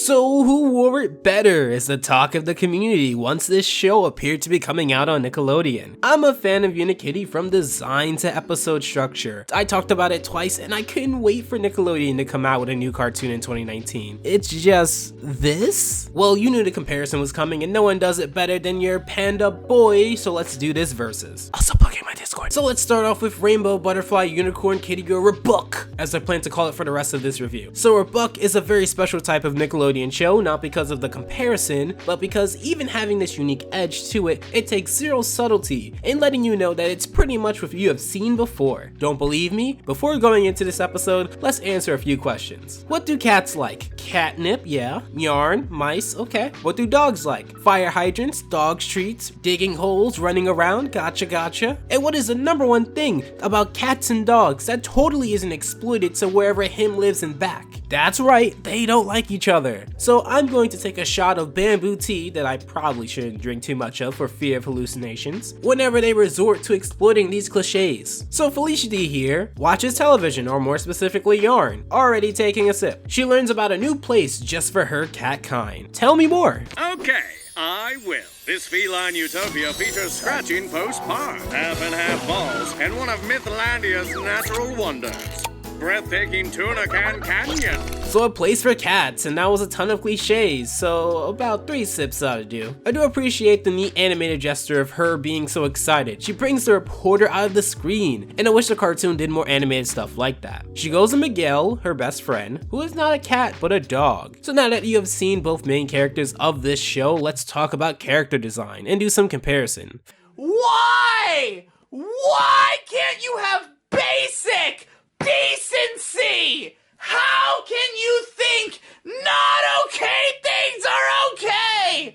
So who wore it better is the talk of the community once this show appeared to be coming out on Nickelodeon. I'm a fan of Unikitty from design to episode structure. I talked about it twice and I couldn't wait for Nickelodeon to come out with a new cartoon in 2019. It's just this? Well, you knew the comparison was coming and no one does it better than your panda boy, so let's do this versus. Also plug in my Discord. So let's start off with Rainbow Butterfly Unicorn Kitty Girl Rebuck, as I plan to call it for the rest of this review. So Rebuck is a very special type of Nickelodeon show, not because of the comparison, but because even having this unique edge to it, it takes zero subtlety in letting you know that it's pretty much what you have seen before. Don't believe me? Before going into this episode, let's answer a few questions. What do cats like? Catnip, yeah. Yarn, mice, okay. What do dogs like? Fire hydrants, dog treats, digging holes, running around, gotcha. And what is the number one thing about cats and dogs that totally isn't exploited to wherever him lives and back? That's right, they don't like each other. So I'm going to take a shot of bamboo tea that I probably shouldn't drink too much of for fear of hallucinations whenever they resort to exploiting these cliches. So Felicity here watches television, or more specifically yarn, already taking a sip. She learns about a new place just for her cat kind. Tell me more. Okay, I will. This feline utopia features scratching post-park, half and half balls, and one of Mythlandia's natural wonders, breathtaking Tuna Can Canyon. So a place for cats, and that was a ton of cliches, so about 3 sips ought to do. I do appreciate the neat animated gesture of her being so excited. She brings the reporter out of the screen, and I wish the cartoon did more animated stuff like that. She goes to Miguel, her best friend, who is not a cat but a dog. So now that you have seen both main characters of this show, let's talk about character design and do some comparison. Why? Why can't you have basic decency? How can you think not okay things are okay?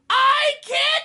I can't.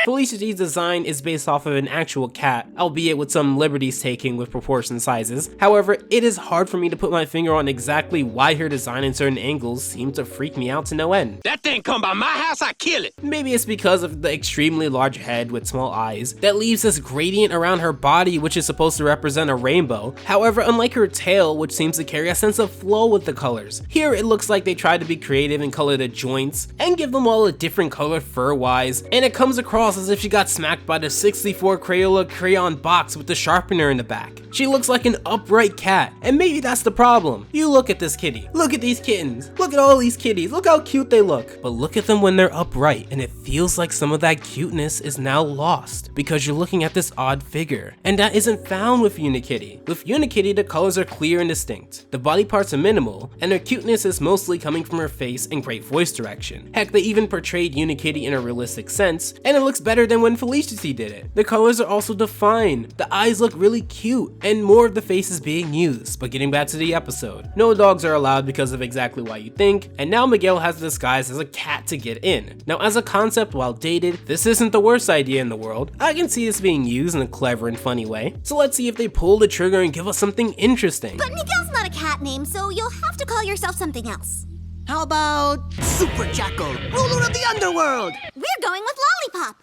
Felicity's design is based off of an actual cat, albeit with some liberties taken with proportion sizes. However, it is hard for me to put my finger on exactly why her design in certain angles seems to freak me out to no end. That thing come by my house, I kill it. Maybe it's because of the extremely large head with small eyes that leaves this gradient around her body, which is supposed to represent a rainbow. However, unlike her tail, which seems to carry a sense of flow with the colors, here it looks like they tried to be creative and color the joints and give them all a different color fur-wise, and it comes across as if she got smacked by the 64 Crayola crayon box with the sharpener in the back. She looks like an upright cat, and maybe that's the problem. You look at this kitty, look at these kittens, look at all these kitties, look how cute they look. But look at them when they're upright, and it feels like some of that cuteness is now lost because you're looking at this odd figure, and that isn't found with Unikitty. With Unikitty, the colors are clear and distinct, the body parts are minimal, and her cuteness is mostly coming from her face and great voice direction. Heck, they even portrayed Unikitty in a realistic sense, and it looks better than when Felicity did it. The colors are also defined, the eyes look really cute, and more of the face is being used. But getting back to the episode, no dogs are allowed because of exactly why you think, and now Miguel has disguised as a cat to get in. Now as a concept, while dated, this isn't the worst idea in the world. I can see this being used in a clever and funny way. So let's see if they pull the trigger and give us something interesting. But Miguel's not a cat name, so you'll have to call yourself something else. How about Super Jackal, ruler of the underworld? We're going with Lollipop.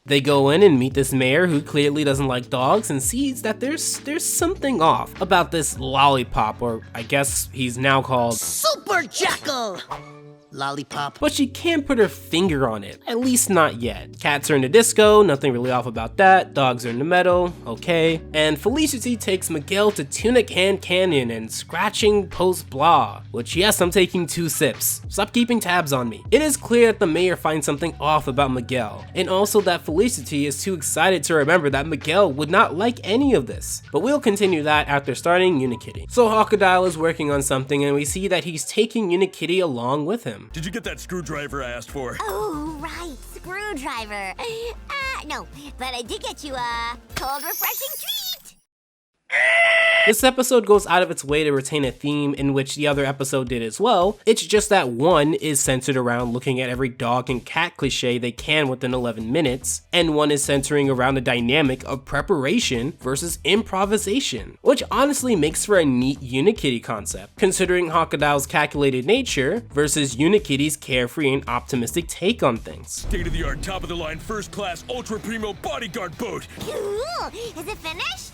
They go in and meet this mayor who clearly doesn't like dogs and sees that there's something off about this Lollipop, or I guess he's now called Super Jackal! Lollipop. But she can't put her finger on it, at least not yet. Cats are in the disco, nothing really off about that. Dogs are in the meadow, okay. And Felicity takes Miguel to Tuna Can Canyon and scratching post blah, which yes, I'm taking 2 sips. Stop keeping tabs on me. It is clear that the mayor finds something off about Miguel, and also that Felicity is too excited to remember that Miguel would not like any of this. But we'll continue that after starting Unikitty. So Crocodile is working on something and we see that he's taking Unikitty along with him. Did you get that screwdriver I asked for? Oh, right, screwdriver. No, but I did get you a cold, refreshing treat. This episode goes out of its way to retain a theme in which the other episode did as well. It's just that one is centered around looking at every dog and cat cliche they can within 11 minutes, and one is centering around the dynamic of preparation versus improvisation, which honestly makes for a neat Unikitty concept, considering Crocodile's calculated nature versus Unikitty's carefree and optimistic take on things. State-of-the-art, top-of-the-line, first-class, ultra-primo bodyguard boat. Cool. Is it finished?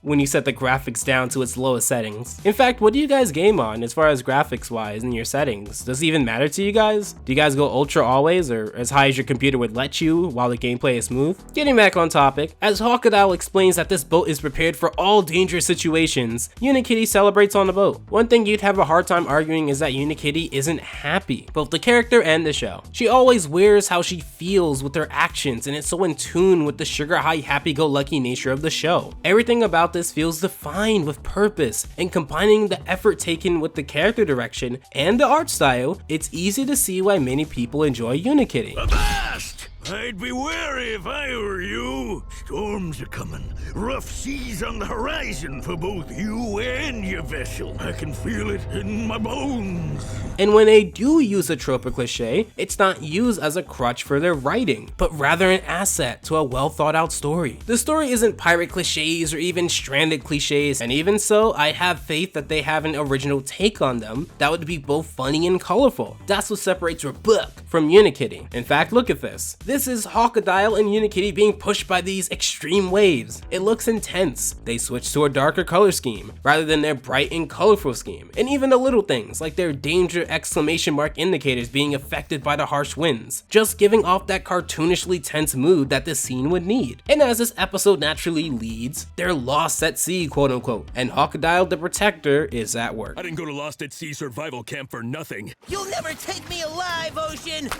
when you set the graphics down to its lowest settings. In fact, what do you guys game on as far as graphics wise in your settings? Does it even matter to you guys? Do you guys go ultra always, or as high as your computer would let you while the gameplay is smooth? Getting back on topic, as Hawkadile explains that this boat is prepared for all dangerous situations, Unikitty celebrates on the boat. One thing you'd have a hard time arguing is that Unikitty isn't happy, both the character and the show. She always wears how she feels with her actions, and it's so in tune with the sugar high happy-go-lucky nature of the show. Everything about this feels defined with purpose, and combining the effort taken with the character direction and the art style, it's easy to see why many people enjoy Unikitty. Avast! I'd be wary if I were you. Storms are coming. Rough seas on the horizon for both you and your vessel. I can feel it in my bones. And when they do use a trope or cliche, it's not used as a crutch for their writing, but rather an asset to a well thought out story. The story isn't pirate cliches or even stranded cliches, and even so, I have faith that they have an original take on them that would be both funny and colorful. That's what separates your book from Unikitty. In fact, look at this. This is Hawkadile and Unikitty being pushed by these extreme waves. It looks intense. They switch to a darker color scheme rather than their bright and colorful scheme. And even the little things like their danger exclamation mark indicators being affected by the harsh winds, just giving off that cartoonishly tense mood that the scene would need. And as this episode naturally leads, they're lost at sea, quote unquote, and Hawkadile the Protector is at work. I didn't go to Lost at Sea survival camp for nothing. You'll never take me alive, Ocean!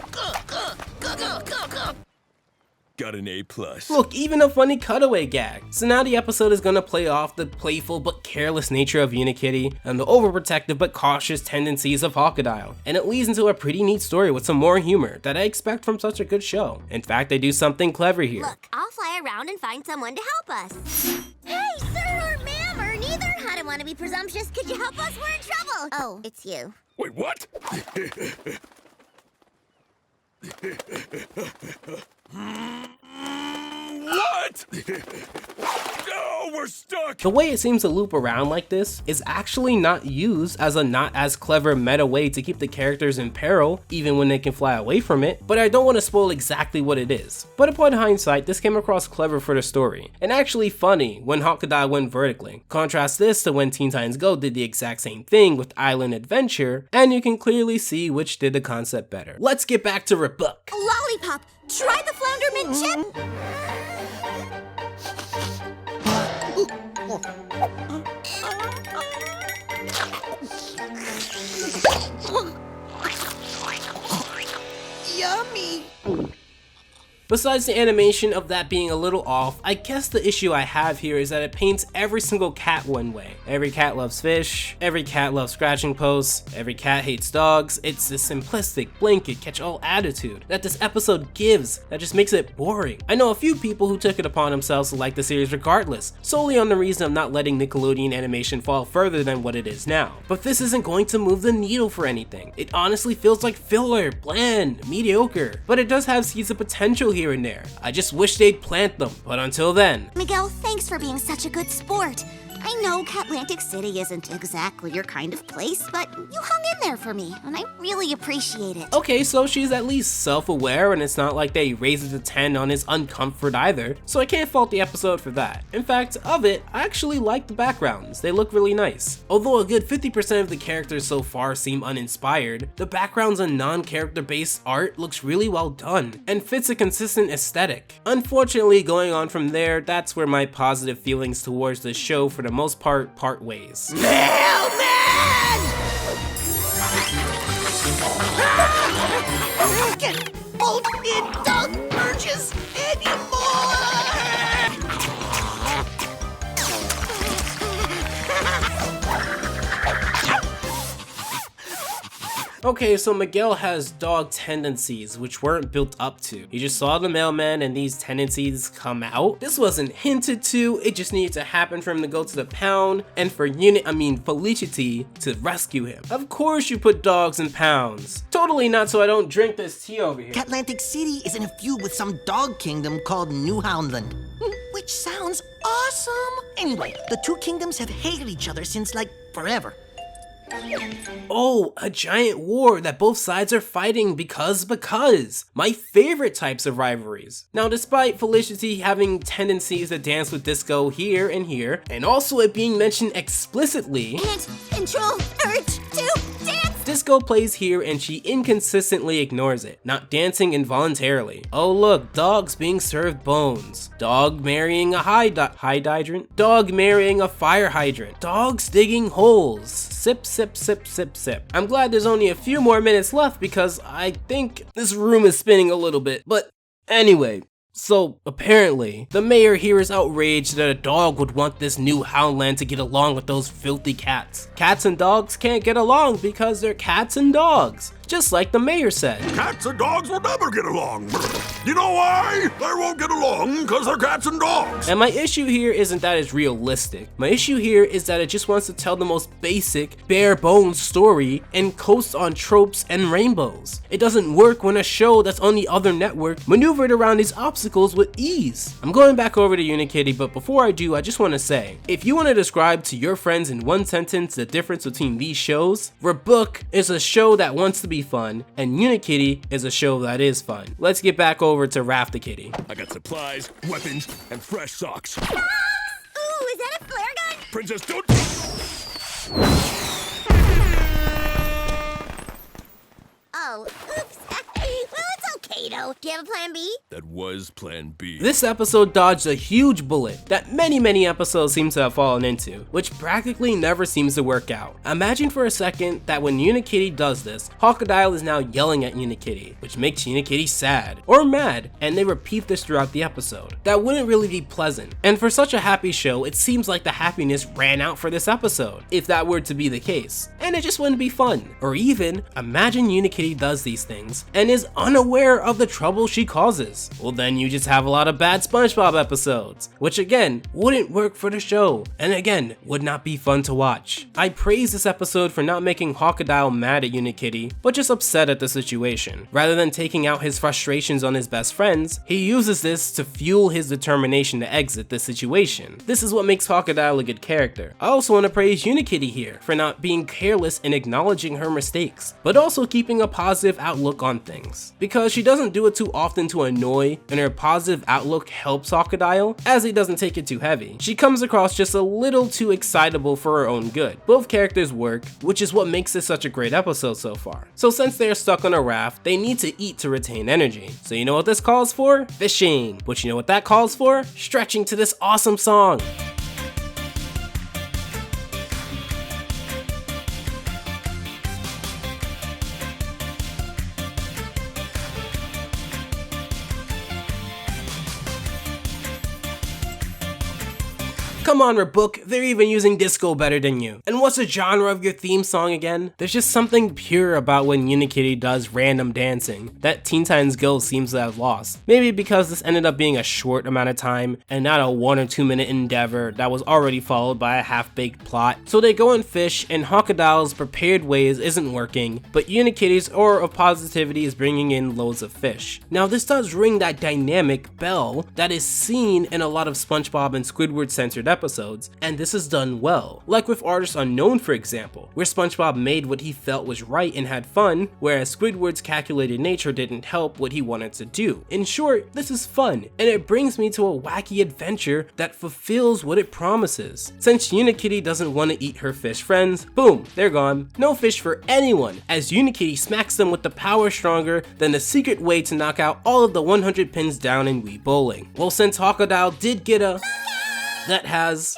Got an A+. Look, even a funny cutaway gag. So now the episode is gonna play off the playful but careless nature of Unikitty and the overprotective but cautious tendencies of Hawkadile. And it leads into a pretty neat story with some more humor that I expect from such a good show. In fact, they do something clever here. Look, I'll fly around and find someone to help us. Hey, sir or ma'am or neither. I don't want to be presumptuous. Could you help us? We're in trouble. Oh, it's you. Wait, what? What? No, we're stuck! The way it seems to loop around like this is actually not used as a not as clever meta way to keep the characters in peril, even when they can fly away from it, but I don't want to spoil exactly what it is. But upon hindsight, this came across clever for the story, and actually funny when Hawkadile went vertically. Contrast this to when Teen Titans Go did the exact same thing with Island Adventure, and you can clearly see which did the concept better. Let's get back to Rebuck. Lollipop, try the flounder mint chip. Yummy! Besides the animation of that being a little off, I guess the issue I have here is that it paints every single cat one way. Every cat loves fish, every cat loves scratching posts, every cat hates dogs. It's this simplistic, blanket, catch-all attitude that this episode gives that just makes it boring. I know a few people who took it upon themselves to like the series regardless, solely on the reason of not letting Nickelodeon animation fall further than what it is now. But this isn't going to move the needle for anything. It honestly feels like filler, bland, mediocre, but it does have seeds of potential here and there. I just wish they'd plant them, but until then. Miguel, thanks for being such a good sport. I know Catlantic City isn't exactly your kind of place, but you hung in there for me, and I really appreciate it. Okay, so she's at least self-aware, and it's not like they raised it to 10 on his uncomfort either, so I can't fault the episode for that. In fact, of it, I actually like the backgrounds. They look really nice. Although a good 50% of the characters so far seem uninspired, the backgrounds and non-character based art looks really well done, and fits a consistent aesthetic. Unfortunately, going on from there, that's where my positive feelings towards the show for the most part ways. Mailman! Get both in dog purges anymore! Okay, so Miguel has dog tendencies, which weren't built up to. You just saw the mailman and these tendencies come out. This wasn't hinted to, it just needed to happen for him to go to the pound and for Felicity to rescue him. Of course you put dogs in pounds. Totally not so I don't drink this tea over here. Catlantic City is in a feud with some dog kingdom called Newfoundland, which sounds awesome. Anyway, the two kingdoms have hated each other since, like, forever. Oh, a giant war that both sides are fighting because. My favorite types of rivalries. Now, despite Felicity having tendencies to dance with Disco here, and also it being mentioned explicitly, Can't control urge to dance. Disco plays here and she inconsistently ignores it, not dancing involuntarily. Oh look, dogs being served bones. Dog marrying a hydrant. Dog marrying a fire hydrant. Dogs digging holes. Sip, sip, sip, sip, sip. I'm glad there's only a few more minutes left because I think this room is spinning a little bit. But anyway. So, apparently, the mayor here is outraged that a dog would want this new Houndland to get along with those filthy cats. Cats and dogs can't get along because they're cats and dogs, just like the mayor said. Cats and dogs will never get along. You know why? They won't get along because they're cats and dogs. And my issue here isn't that it's realistic. My issue here is that it just wants to tell the most basic, bare bones story and coast on tropes and rainbows. It doesn't work when a show that's on the other network maneuvered around these obstacles with ease. I'm going back over to Unikitty, but before I do, I just want to say, if you want to describe to your friends in one sentence the difference between these shows, Rebook is a show that wants to be fun, and Unikitty is a show that is fun. Let's get back over to Raft the Kitty. I got supplies, weapons, and fresh socks. Ooh, is that a flare gun? Princess, don't... Oh, oops. Well, it's okay though. Do you have a plan B? That was plan B. This episode dodged a huge bullet that many episodes seem to have fallen into, which practically never seems to work out. Imagine for a second that when Unikitty does this, Crocodile is now yelling at Unikitty, which makes Unikitty sad or mad, and they repeat this throughout the episode. That wouldn't really be pleasant, and for such a happy show, it seems like the happiness ran out for this episode, if that were to be the case, and it just wouldn't be fun. Or even, imagine Unikitty does these things and is unaware of the trouble she causes. Well, then you just have a lot of bad SpongeBob episodes, which again, wouldn't work for the show, and again, would not be fun to watch. I praise this episode for not making Crocodile mad at Unikitty, but just upset at the situation. Rather than taking out his frustrations on his best friends, he uses this to fuel his determination to exit the situation. This is what makes Crocodile a good character. I also want to praise Unikitty here for not being careless in acknowledging her mistakes, but also keeping a positive outlook on things. Because she doesn't do it too often to annoy, and her positive outlook helps Crocodile, as he doesn't take it too heavy. She comes across just a little too excitable for her own good. Both characters work, which is what makes this such a great episode so far. So since they're stuck on a raft, they need to eat to retain energy. So you know what this calls for? Fishing. But you know what that calls for? Stretching to this awesome song. Come on, Rebook, they're even using disco better than you. And what's the genre of your theme song again? There's just something pure about when Unikitty does random dancing that Teen Titans Go seems to have lost. Maybe because this ended up being a short amount of time and not a 1 or 2 minute endeavor that was already followed by a half-baked plot. So they go and fish, and Crocodile's prepared ways isn't working, but Unikitty's aura of positivity is bringing in loads of fish. Now this does ring that dynamic bell that is seen in a lot of SpongeBob and Squidward centered episodes, and this is done well. Like with Artist Unknown, for example, where SpongeBob made what he felt was right and had fun, whereas Squidward's calculated nature didn't help what he wanted to do. In short, this is fun, and it brings me to a wacky adventure that fulfills what it promises. Since Unikitty doesn't want to eat her fish friends, boom, they're gone. No fish for anyone, as Unikitty smacks them with the power stronger than the secret way to knock out all of the 100 pins down in Wii Bowling. Well, since Crocodile did get a that has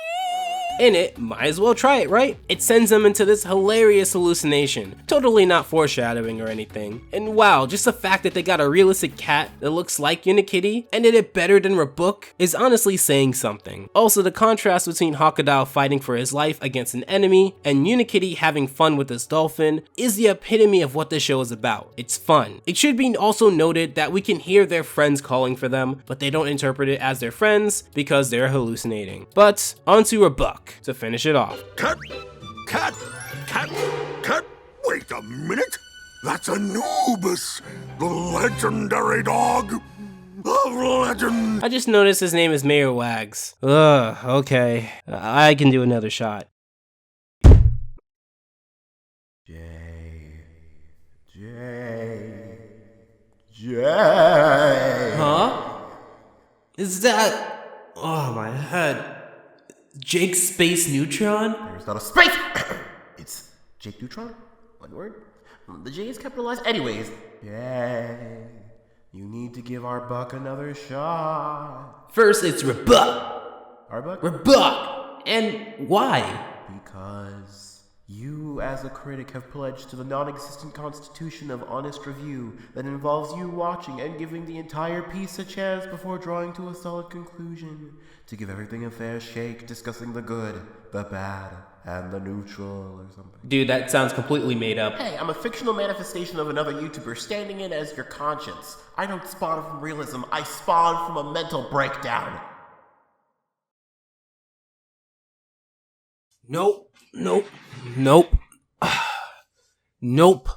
in it, might as well try it, right? It sends them into this hilarious hallucination, totally not foreshadowing or anything. And wow, just the fact that they got a realistic cat that looks like Unikitty and did it better than Rebook is honestly saying something. Also, the contrast between Crocodile fighting for his life against an enemy and Unikitty having fun with this dolphin is the epitome of what this show is about. It's fun. It should be also noted that we can hear their friends calling for them, but they don't interpret it as their friends because they're hallucinating. But onto Rebook to finish it off. Cat, wait a minute. That's Anubis, the legendary dog of legend. I just noticed his name is Mayor Wags. Ugh, okay. I can do another shot. Jake! Huh? Is that... Oh, my head. Jake Space Neutron? There's not a space! It's Jake Neutron? One word? The J is capitalized. Anyways, yay. You need to give our buck another shot. First, it's rebuck. Our buck? Rebuck! And why? Because you, as a critic, have pledged to the non-existent constitution of honest review that involves you watching and giving the entire piece a chance before drawing to a solid conclusion. To give everything a fair shake, discussing the good, the bad, and the neutral or something. Dude, that sounds completely made up. Hey, I'm a fictional manifestation of another YouTuber standing in as your conscience. I don't spawn from realism, I spawn from a mental breakdown. Nope. Nope. Nope. Nope.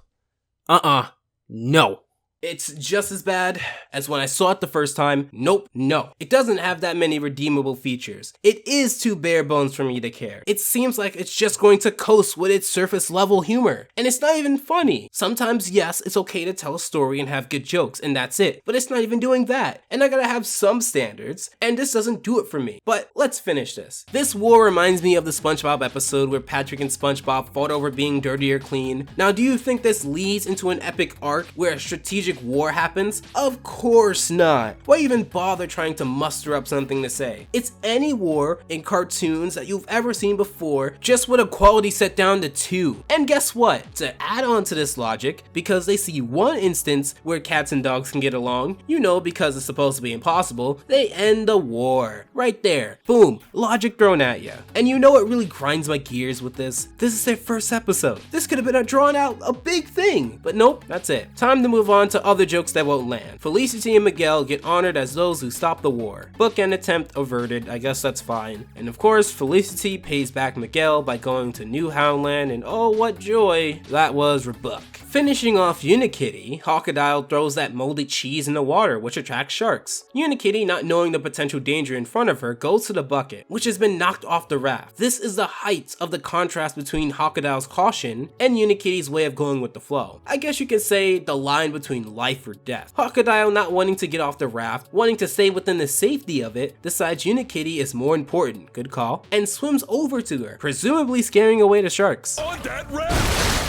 No. It's just as bad as when I saw it the first time. Nope, no. It doesn't have that many redeemable features. It is too bare bones for me to care. It seems like it's just going to coast with its surface level humor. And it's not even funny. Sometimes, yes, it's okay to tell a story and have good jokes, and that's it. But it's not even doing that. And I gotta have some standards, and this doesn't do it for me. But let's finish this. This war reminds me of the SpongeBob episode where Patrick and SpongeBob fought over being dirty or clean. Now, do you think this leads into an epic arc where a strategic war happens? Of course not. Why even bother trying to muster up something to say? It's any war in cartoons that you've ever seen before, just with a quality set down to 2. And guess what? To add on to this logic, because they see one instance where cats and dogs can get along, you know, because it's supposed to be impossible, they end the war. Right there. Boom. Logic thrown at you. And you know what really grinds my gears with this? This is their first episode. This could have been a drawn out, a big thing. But nope, that's it. Time to move on to other jokes that won't land. Felicity and Miguel get honored as those who stopped the war. Bookend attempt averted, I guess that's fine. And of course, Felicity pays back Miguel by going to New Houndland, and oh what joy, that was rebuck. Finishing off Unikitty, Hawkadile throws that molded cheese in the water, which attracts sharks. Unikitty, not knowing the potential danger in front of her, goes to the bucket, which has been knocked off the raft. This is the height of the contrast between Hawkadile's caution and Unikitty's way of going with the flow. I guess you can say the line between life or death. Hawkadile, not wanting to get off the raft, wanting to stay within the safety of it, decides Unikitty is more important, good call, and swims over to her, presumably scaring away the sharks. On that raft!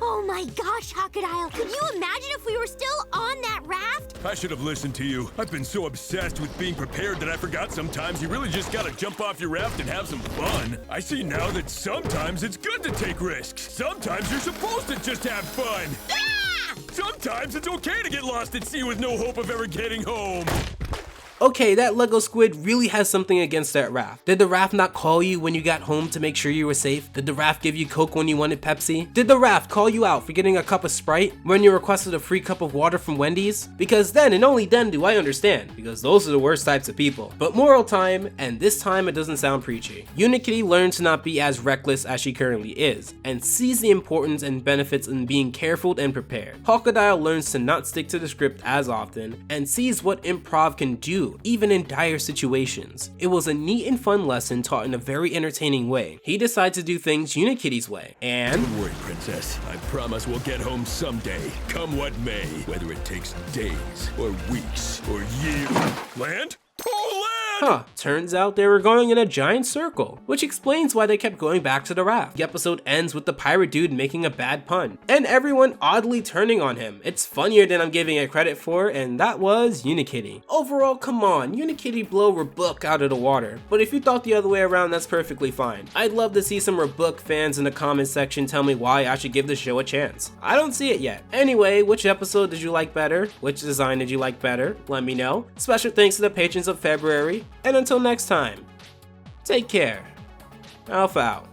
Oh my gosh, Hawkadile, could you imagine if we were still on that raft? I should have listened to you. I've been so obsessed with being prepared that I forgot sometimes you really just gotta jump off your raft and have some fun. I see now that sometimes it's good to take risks. Sometimes you're supposed to just have fun. Ah! Sometimes it's okay to get lost at sea with no hope of ever getting home. Okay, that Lego squid really has something against that raft. Did the raft not call you when you got home to make sure you were safe? Did the raft give you Coke when you wanted Pepsi? Did the raft call you out for getting a cup of Sprite when you requested a free cup of water from Wendy's? Because then and only then do I understand, because those are the worst types of people. But moral time, and this time it doesn't sound preachy. Unikitty learns to not be as reckless as she currently is, and sees the importance and benefits in being careful and prepared. Hawkadile learns to not stick to the script as often, and sees what improv can do, even in dire situations. It was a neat and fun lesson taught in a very entertaining way. He decides to do things Unikitty's way, and... Don't worry, Princess. I promise we'll get home someday, come what may, whether it takes days, or weeks, or years. Land? Oh, land! Huh, turns out they were going in a giant circle, which explains why they kept going back to the raft. The episode ends with the pirate dude making a bad pun, and everyone oddly turning on him. It's funnier than I'm giving it credit for, and that was Unikitty. Overall, come on, Unikitty blow Rebuck out of the water, but if you thought the other way around, that's perfectly fine. I'd love to see some Rebuck fans in the comment section tell me why I should give the show a chance. I don't see it yet. Anyway, which episode did you like better? Which design did you like better? Let me know. Special thanks to the patrons of February. And until next time, take care. Alpha out.